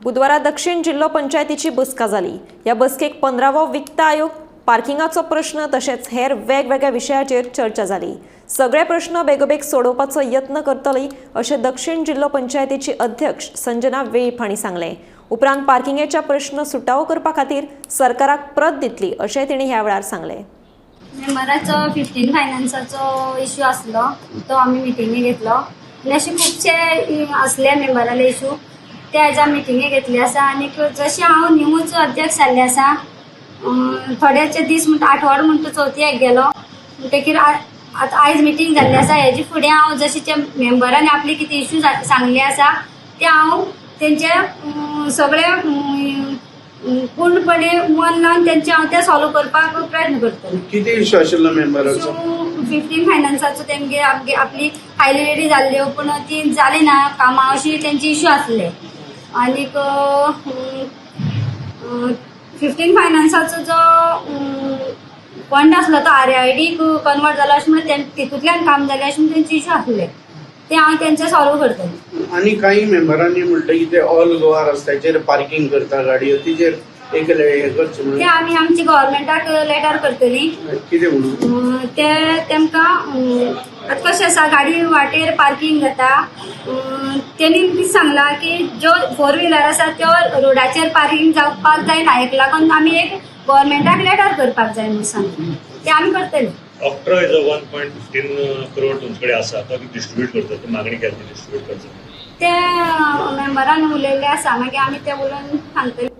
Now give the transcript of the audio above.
बुधवारा दक्षिण जिल्हा पंचायतीची बसका जाली। या बसकेक 15वो वित्त आयोग, पार्किंगाचो प्रश्न तशेंच हेर वेगवेगळ्या विशयाचेर चर्चा जाली। सगळे प्रश्न बेगोबेग सोडोवपाचो यत्न करतली अशें दक्षिण जिल्हा पंचायतीची अध्यक्ष संजना वेळीप हांणी सांगलें। उपरांत पार्किंगेच्या प्रश्न सुटावो करपा खातीर सरकाराक प्रत दितली अशें तिणी ह्या वेळार सांगलें। मेंबराचो 15 फायनान्साचो इश्यू आसलो तो आमी मिटिंगे घेतलो आनी अशे खुबशे असले मेंबराले इश्यू ते हेज्या मिटिंगे घेतले आसा। आनी जशें हांव न्यूज अध्यक्ष जाल्ले आसा थोडेचे दीस म्हणटा आठवडो म्हणटा चवथ्याक गेलो म्हणटकीर आतां आयज मिटींग जाल्ली आसा। हेजे फुडें हांव जशें त्या मेंबरांनी आपले कितें इश्यू सांगले आसा ते हांव तेंचे सगळे पूर्णपणे मन लावन तेंचे हांव ते सॉल्व करपाक प्रयत्न करतलें। किती इश्यू आशिल्लो मेंबराचो? 15 फायनान्साचो तेंगे आपली फायली रेडी जाल्ल्यो पूण ती जाली ना कामां अशी तेंचे इश्यू आसले। आनीक 15 फायनान्साचो जो फंड आसलो तो RID कन्वर्ट जालो अशें म्हणून तितूंतल्यान काम जालें अशें म्हणून तेंचे इश्यू आसले ते हांव तेंचे सॉल्व करतलें। आनी काही मेंबरांनी म्हणलें की ते ऑल गोवा रस्त्याचेर पार्किंग करता गाडयो तिचेर एक हे करचें म्हणून ते आमी आमची गव्हर्मेंटाक लेटर करतलीं। कितें म्हणून ते तेमकां आतां कशें आसा गाडी वाटेर पार्किंग जाता तेणी कितें सांगलां की ज्यो 4 व्हिलर आसा त्यो रोडाचेर पार्किंग जावपाक जायना हेका लागून आमी एक गव्हर्मेंटाक लेटर करपाक जाय म्हणून सांगलें ते आमी करतलीं। ऑक्ट्रा इज 1.15 करोड तुमच्याकडे आसा तो डिस्ट्रीब्यूट करता मागणी केली डिस्ट्रीब्यूट करता ते मेंबरान उलयल्ले आसा मागीर आमी ते उलोवन सांगतलीं।